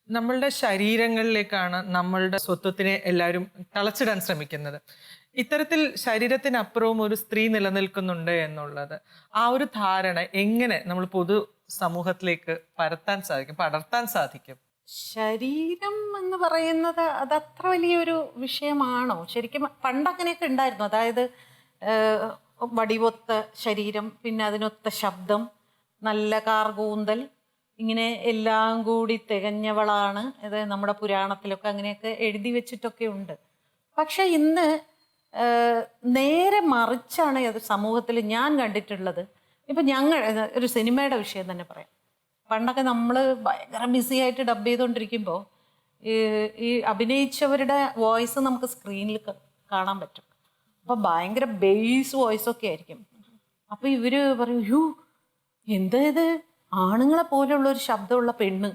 നമ്മളുടെ ശരീരങ്ങളിലേക്കാണ് നമ്മളുടെ സ്വത്വത്തിനെ എല്ലാവരും തളച്ചിടാൻ ശ്രമിക്കുന്നത്. ഇത്തരത്തിൽ ശരീരത്തിനപ്പുറവും ഒരു സ്ത്രീ നിലനിൽക്കുന്നുണ്ട് എന്നുള്ളത്, ആ ഒരു ധാരണ എങ്ങനെ നമ്മൾ പൊതു സമൂഹത്തിലേക്ക് പടർത്താൻ സാധിക്കും? ശരീരം എന്ന് പറയുന്നത് അതത്ര വലിയൊരു വിഷയമാണോ? ശരിക്കും പണ്ടങ്ങനെയൊക്കെ ഉണ്ടായിരുന്നു. അതായത് ഏഹ്, വടിവൊത്ത ശരീരം, പിന്നെ അതിനൊത്ത ശബ്ദം, നല്ല കാർകൂന്തൽ, ഇങ്ങനെ എല്ലാം കൂടി തികഞ്ഞവളാണ്. ഇത് നമ്മുടെ പുരാണത്തിലൊക്കെ അങ്ങനെയൊക്കെ എഴുതി വെച്ചിട്ടൊക്കെ ഉണ്ട്. പക്ഷെ ഇന്ന് നേരെ മറിച്ചാണ് അത് സമൂഹത്തിൽ ഞാൻ കണ്ടിട്ടുള്ളത്. ഇപ്പം ഞങ്ങൾ ഒരു സിനിമയുടെ വിഷയം തന്നെ പറയാം. പണ്ടൊക്കെ നമ്മൾ ഭയങ്കര ബിസി ആയിട്ട് ഡബ് ചെയ്തുകൊണ്ടിരിക്കുമ്പോൾ ഈ അഭിനയിച്ചവരുടെ വോയിസ് നമുക്ക് സ്ക്രീനിൽ കാണാൻ പറ്റും. അപ്പോൾ ഭയങ്കര ബേസ് വോയിസൊക്കെ ആയിരിക്കും. അപ്പോൾ ഇവർ പറയും, യു എന്താ ഇത്, ആണുങ്ങളെ പോലെയുള്ള ഒരു ശബ്ദമുള്ള പെണ്ണ്,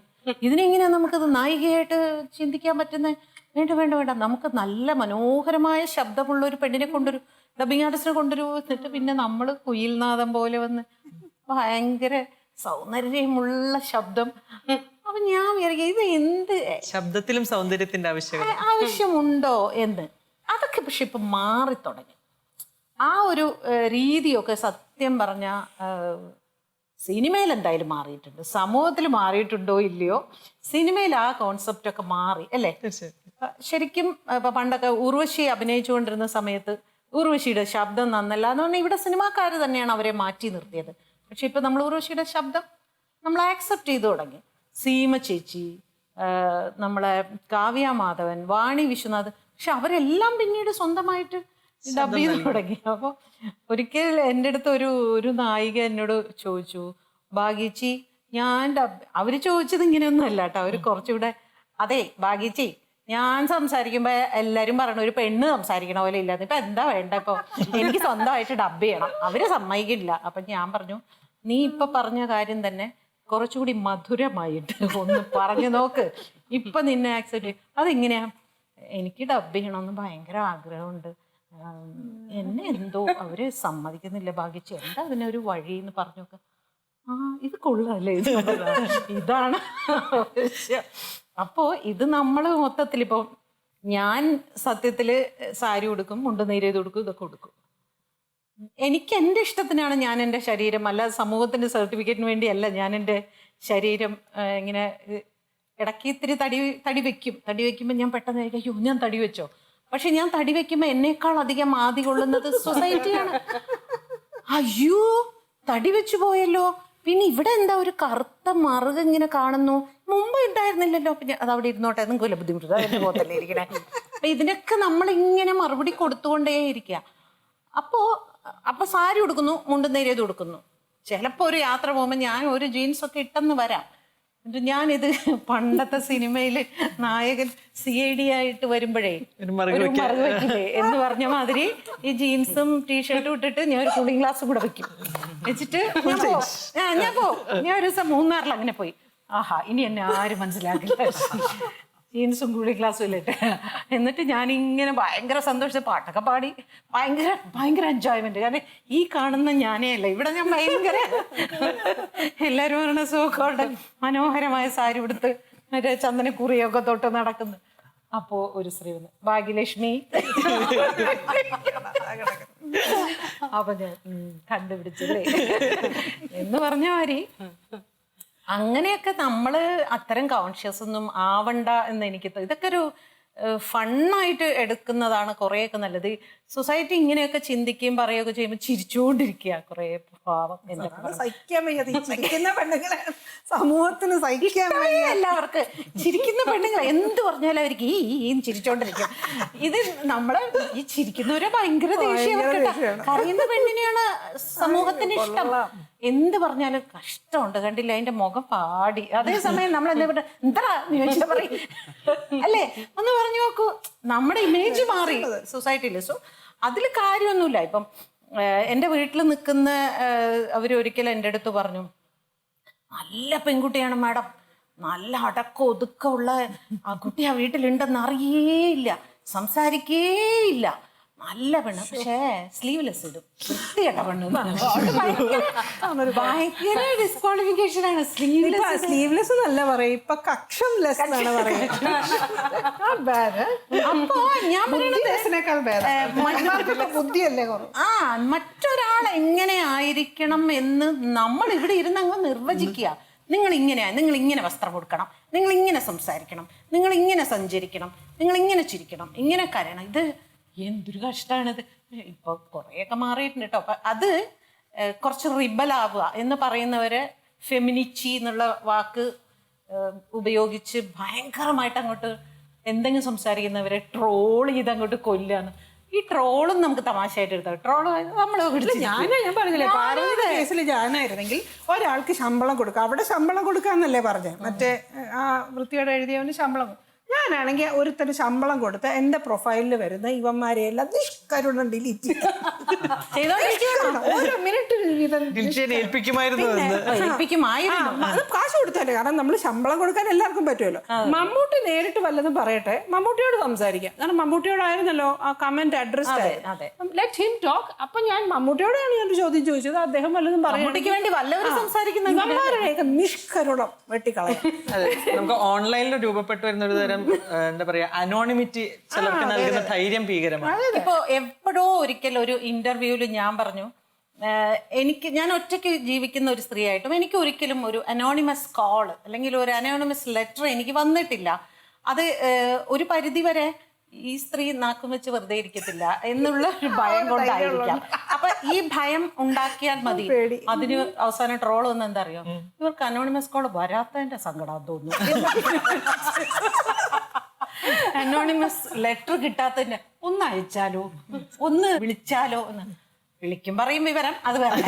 ഇതിനെങ്ങനെയാണ് നമുക്കത് നായികയായിട്ട് ചിന്തിക്കാൻ പറ്റുന്നത്? വേണ്ട വേണ്ട വേണ്ട, നമുക്ക് നല്ല മനോഹരമായ ശബ്ദമുള്ള ഒരു പെണ്ണിനെ കൊണ്ടൊരു ഡബിങ് ആർട്ടിസ്റ്റിനെ കൊണ്ടൊരു, എന്നിട്ട് പിന്നെ നമ്മൾ കുയിൽനാദം പോലെ വന്ന് ഭയങ്കര സൗന്ദര്യമുള്ള ശബ്ദം. അപ്പൊ ഞാൻ വിചാരിക്കും, ഇത് എന്ത് ശബ്ദത്തിലും സൗന്ദര്യത്തിന്റെ ആവശ്യമുണ്ടോ എന്ന്. അതൊക്കെ പക്ഷെ ഇപ്പൊ മാറി തുടങ്ങി. ആ ഒരു രീതിയൊക്കെ സത്യം പറഞ്ഞ സിനിമയിൽ എന്തായാലും മാറിയിട്ടുണ്ട്. സമൂഹത്തിൽ മാറിയിട്ടുണ്ടോ ഇല്ലയോ, സിനിമയിൽ ആ കോൺസെപ്റ്റ് ഒക്കെ മാറി അല്ലേ? ശരിക്കും ഇപ്പൊ പണ്ടൊക്കെ ഉർവശി അഭിനയിച്ചുകൊണ്ടിരുന്ന സമയത്ത് ഉർവശിയുടെ ശബ്ദം നന്നല്ല എന്ന് പറഞ്ഞാൽ ഇവിടെ സിനിമാക്കാർ തന്നെയാണ് അവരെ മാറ്റി നിർത്തിയത്. പക്ഷെ ഇപ്പൊ നമ്മൾ ഉർവശിയുടെ ശബ്ദം നമ്മൾ ആക്സെപ്റ്റ് ചെയ്തു തുടങ്ങി. സീമ ചേച്ചി, നമ്മളെ കാവ്യ മാധവൻ, വാണി വിശ്വനാഥ്, പക്ഷെ അവരെല്ലാം പിന്നീട് സ്വന്തമായിട്ട് ഡബ് ചെയ്ത് തുടങ്ങി. അപ്പോൾ ഒരിക്കൽ എൻ്റെ അടുത്ത് ഒരു നായിക എന്നോട് ചോദിച്ചു, ഭാഗ്യച്ചി ഞാൻ അവര് ചോദിച്ചത് ഇങ്ങനെയൊന്നും അല്ല കേട്ടോ, അവര് കുറച്ചുകൂടെ, അതെ ഭാഗ്യച്ചി ഞാൻ സംസാരിക്കുമ്പോ എല്ലാരും പറയണ ഒരു പെണ്ണ് സംസാരിക്കണ പോലെ ഇല്ലാതെ, ഇപ്പൊ എന്താ വേണ്ട, ഇപ്പൊ എനിക്ക് സ്വന്തമായിട്ട് ഡബ് ചെയ്യണം, അവര് സമ്മതിക്കില്ല. അപ്പൊ ഞാൻ പറഞ്ഞു, നീ ഇപ്പൊ പറഞ്ഞ കാര്യം തന്നെ കുറച്ചുകൂടി മധുരമായിട്ട് ഒന്ന് പറഞ്ഞു നോക്ക്, ഇപ്പൊ നിന്നെ ആക്സെപ്റ്റ് ചെയ്യും. അതെങ്ങനെയാ? എനിക്ക് ഡബ് ചെയ്യണമെന്ന് ഭയങ്കര ആഗ്രഹമുണ്ട്, എന്നെ എന്തോ അവര് സമ്മതിക്കുന്നില്ല ഭാഗ്യച്ചി, എന്താ അതിനൊരു വഴി എന്ന് പറഞ്ഞു നോക്ക്. ആ ഇത് കൊള്ളാല്ലേ, ഇതാണ് അപ്പോ ഇത് നമ്മൾ മൊത്തത്തിൽ ഇപ്പൊ ഞാൻ സത്യത്തില് സാരി ഉടുക്കും, മുണ്ട് നെയ്ത് കൊടുക്കും, ഇതൊക്കെ കൊടുക്കും. എനിക്ക് എൻ്റെ ഇഷ്ടത്തിനാണ് ഞാൻ എൻ്റെ ശരീരം, അല്ലാതെ സമൂഹത്തിന്റെ സർട്ടിഫിക്കറ്റിന് വേണ്ടിയല്ല ഞാൻ എൻ്റെ ശരീരം ഇങ്ങനെ. ഇടയ്ക്ക് ഇത്തിരി തടി വെക്കുമ്പോൾ ഞാൻ പെട്ടെന്ന് അയ്യോ ഞാൻ തടി വെച്ചോ. പക്ഷെ ഞാൻ തടി വെക്കുമ്പോൾ എന്നേക്കാൾ അധികം ആദി കൊള്ളുന്നത് സൊസൈറ്റിയാണ്. അയ്യോ തടി വെച്ചു പോയല്ലോ, പിന്നെ ഇവിടെ എന്താ ഒരു കറുത്ത മറുക ഇങ്ങനെ കാണുന്നു, മുമ്പ് ഉണ്ടായിരുന്നില്ലല്ലോ, പിന്നെ അത് അവിടെ ഇരുന്നോട്ടെ, നിങ്ങൾക്ക് വല്ല ബുദ്ധിമുട്ട് അതിന്റെ പോകത്തല്ലേ ഇരിക്കണേ. അപ്പൊ ഇതിനൊക്കെ നമ്മളിങ്ങനെ മറുപടി കൊടുത്തുകൊണ്ടേ ഇരിക്കുക. അപ്പൊ സാരി ഉടുക്കുന്നു, മുണ്ട് നേരിയത് കൊടുക്കുന്നു. ചിലപ്പോൾ ഒരു യാത്ര പോകുമ്പോൾ ഞാൻ ഒരു ജീൻസൊക്കെ ഇട്ടെന്ന് വരാം. എന്നിട്ട് ഞാനിത് പണ്ടത്തെ സിനിമയില് നായകൻ CID ആയിട്ട് വരുമ്പോഴേ ഒരു മറുക വെക്കില്ലേ എന്ന് പറഞ്ഞ മാതിരി ഈ ജീൻസും ടീഷർട്ടും ഇട്ടിട്ട് ഞാൻ ഒരു കൂളിംഗ് ഗ്ലാസ് കൂടെ വെക്കും. വെച്ചിട്ട് ഞാൻ ഒരു ദിവസം മൂന്നാറിൽ അങ്ങനെ പോയി. ആഹാ ഇനി എന്നെ ആരും മനസ്സിലാക്കില്ല, ജീൻസും കൂളിംഗ് ഗ്ലാസ്സും ഇല്ലിട്ട്. എന്നിട്ട് ഞാനിങ്ങനെ ഭയങ്കര സന്തോഷിച്ച് പാട്ടൊക്കെ പാടി ഭയങ്കര എൻജോയ്മെന്റ്. കാരണം ഈ കാണുന്ന ഞാനേ അല്ല, ഇവിടെ ഞാൻ ഭയങ്കര എല്ലാവരും പറഞ്ഞ സൂക്കോടെ മനോഹരമായ സാരി ഉടുത്ത് മറ്റേ ചന്ദനക്കുറിയൊക്കെ തൊട്ട് നടക്കുന്നു. അപ്പോ ഒരു സ്ത്രീ വന്ന്, ഭാഗ്യലക്ഷ്മി. അപ്പൊ ഞാൻ കണ്ടുപിടിച്ചില്ലേ എന്ന് പറഞ്ഞ മാതിരി അങ്ങനെയൊക്കെ നമ്മൾ അത്തരം കോൺഷ്യസ് ഒന്നും ആവണ്ട എന്ന് എനിക്ക് ഇതൊക്കെ ഒരു ഫണ്ണായിട്ട് എടുക്കുന്നതാണ് കുറേയൊക്കെ നല്ലത്. സൊസൈറ്റി ഇങ്ങനെയൊക്കെ ചിന്തിക്കുകയും പറയുകയൊക്കെ ചെയ്യുമ്പോൾ ചിരിച്ചുകൊണ്ടിരിക്കുക കുറേ പാവം. സഹിക്കാൻ വയ്യ പെണ്ണുങ്ങളെ സമൂഹത്തിന് സഹിക്കാൻ എല്ലാവർക്ക് ചിരിക്കുന്ന പെണ്ണുങ്ങൾ എന്ത് പറഞ്ഞാലും അവർക്ക് ഈ ചിരിച്ചോണ്ടിരിക്കും. ഇത് നമ്മള് ഈ ചിരിക്കുന്നവരെ ഭയങ്കര ദേഷ്യം, കരയുന്ന പെണ്ണിനെയാണ് സമൂഹത്തിന് ഇഷ്ടം. എന്ത് പറഞ്ഞാലും കഷ്ടമുണ്ട്, കണ്ടില്ല അതിന്റെ മുഖം പാടി. അതേസമയം നമ്മൾ എന്താ ചോദിച്ചാൽ പറയും അല്ലേ, ഒന്ന് പറഞ്ഞു നോക്കൂ, നമ്മുടെ ഇമേജ് മാറി സൊസൈറ്റിയിൽ. സോ അതിൽ കാര്യമൊന്നുമില്ല. ഇപ്പം എൻ്റെ വീട്ടിൽ നിൽക്കുന്ന അവരൊരിക്കലും എൻ്റെ അടുത്ത് പറഞ്ഞു, നല്ല പെൺകുട്ടിയാണ് മാഡം, നല്ല അടക്കം ഒതുക്കമുള്ള ആ കുട്ടി ആ വീട്ടിലുണ്ടെന്ന് അറിയേയില്ല, സംസാരിക്കേയില്ല, നല്ല പെണ്ണ്, പക്ഷേ സ്ലീവ്ലെസ് ഇടും, വൃത്തികെട്ട പെണ്ണ്. ഭയങ്കര ഡിസ്ക്വാളിഫിക്കേഷൻ ആണ് സ്ലീവ്ലെസ്. സ്ലീവ്ലെസ് എന്നല്ല പറയും, ഇപ്പൊ കക്ഷംലെസ് എന്നാണ് പറയുന്നത്. അപ്പൊ ഞാൻ ബുദ്ധിയല്ലേ കുറവ്. മറ്റൊരാൾ എങ്ങനെ ആയിരിക്കണം എന്ന് നമ്മൾ ഇവിടെ ഇരുന്ന് അങ്ങ് നിർവചിക്കുക. നിങ്ങൾ ഇങ്ങനെയാണ്, നിങ്ങൾ ഇങ്ങനെ വസ്ത്രം കൊടുക്കണം, നിങ്ങൾ ഇങ്ങനെ സംസാരിക്കണം, നിങ്ങൾ ഇങ്ങനെ സഞ്ചരിക്കണം, നിങ്ങൾ ഇങ്ങനെ ചിരിക്കണം, ഇങ്ങനെ കരയണം. ഇത് എന്തൊരു കഷ്ടമാണിത്. ഇപ്പൊ കുറേയൊക്കെ മാറിയിട്ടുണ്ട് കേട്ടോ. അപ്പൊ അത് കുറച്ച് റിബലാവുക എന്ന് പറയുന്നവരെ ഫെമിനിച്ചി എന്നുള്ള വാക്ക് ഉപയോഗിച്ച് ഭയങ്കരമായിട്ട് അങ്ങോട്ട് എന്തെങ്കിലും സംസാരിക്കുന്നവരെ ട്രോൾ ചെയ്ത് അങ്ങോട്ട് കൊല്ലുകയാണ്. ഈ ട്രോളും നമുക്ക് തമാശയായിട്ട് എടുത്താൽ ട്രോള് നമ്മൾ ഞാൻ പറഞ്ഞില്ലേ, പാർവതിയുടെ കേസിൽ ഞാനായിരുന്നെങ്കിൽ ഒരാൾക്ക് ശമ്പളം കൊടുക്കുക, അവിടെ ശമ്പളം കൊടുക്കാന്നല്ലേ പറഞ്ഞേ, മറ്റേ ആ വൃത്തിയോടെ എഴുതിയവന് ശമ്പളം. ഞാനാണെങ്കിൽ ഒരുത്തന് ശമ്പളം കൊടുത്ത് എന്റെ പ്രൊഫൈലിൽ വരുന്ന ഇവന്മാരെ എല്ലാം നിഷ്കരുണം ഡിലീറ്റ് ഓരോ മിനിറ്റ് അത് കാശ് കൊടുത്തല്ലേ, കാരണം നമ്മൾ ശമ്പളം കൊടുക്കാൻ എല്ലാവർക്കും പറ്റുമല്ലോ. മമ്മൂട്ടി നേരിട്ട് വല്ലതും പറയട്ടെ, മമ്മൂട്ടിയോട് സംസാരിക്കാം, കാരണം മമ്മൂട്ടിയോടായിരുന്നല്ലോ ആ comment address. Let him talk. അപ്പൊ ഞാൻ മമ്മൂട്ടിയോടാണ് ഞാൻ ചോദ്യം ചോദിച്ചത്, അദ്ദേഹം വല്ലതും മമ്മൂട്ടിക്ക് വേണ്ടി വല്ലവരും സംസാരിക്കുന്ന നിഷ്കരുണം വെട്ടിക്കളയാം. നമുക്ക് ഓൺലൈനിൽ രൂപപ്പെട്ടു വരുന്ന ഒരു തരം എന്താ പറയാ അനോണിമിറ്റി ചിലർക്ക് നൽകുന്ന ധൈര്യം ഭീകരമാണ്. ഇപ്പൊ എപ്പോഴോ ഒരിക്കൽ ഒരു ഇന്റർവ്യൂവിൽ ഞാൻ പറഞ്ഞു, ഞാൻ ഒറ്റയ്ക്ക് ജീവിക്കുന്ന ഒരു സ്ത്രീ ആയിട്ടും എനിക്ക് ഒരിക്കലും ഒരു അനോണിമസ് കോൾ അല്ലെങ്കിൽ ഒരു അനോണിമസ് ലെറ്റർ എനിക്ക് വന്നിട്ടില്ല. അത് ഒരു പരിധി വരെ ഈ സ്ത്രീ നാക്കും വെച്ച് വെറുതെ ഇരിക്കത്തില്ല എന്നുള്ള ഒരു ഭയം കൊണ്ടായിരിക്കാം. അപ്പൊ ഈ ഭയം ഉണ്ടാക്കിയാൽ മതി. അതിന് അവസാനം ട്രോൾ വന്ന് എന്താ അറിയോ, ഇവർക്ക് അനോണിമസ് കോൾ വരാത്തതിന്റെ സങ്കടം തോന്നുന്നു, അനോണിമസ് ലെറ്റർ കിട്ടാത്തതിന്റെ ഒന്ന് അയച്ചാലോ, ഒന്ന് വിളിച്ചാലോ എന്ന്. വിളിക്കും പറയും വിവരം, അത് വേറെ.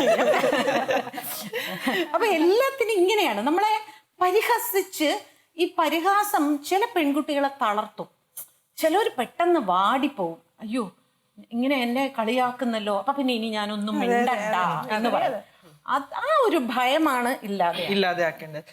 അപ്പൊ എല്ലാത്തിനും ഇങ്ങനെയാണ് നമ്മളെ പരിഹസിച്ച്. ഈ പരിഹാസം ചില പെൺകുട്ടികളെ തളർത്തും. ചിലർ പെട്ടെന്ന് വാടിപ്പോവും, അയ്യോ ഇങ്ങനെ എന്നെ കളിയാക്കുന്നല്ലോ, അപ്പൊ പിന്നെ ഇനി ഞാനൊന്നും മിണ്ടണ്ട എന്ന് പറയും. ആ ഒരു ഭയമാണ് ഇല്ലാതെ ഇല്ലാതെയാക്കേണ്ടത്.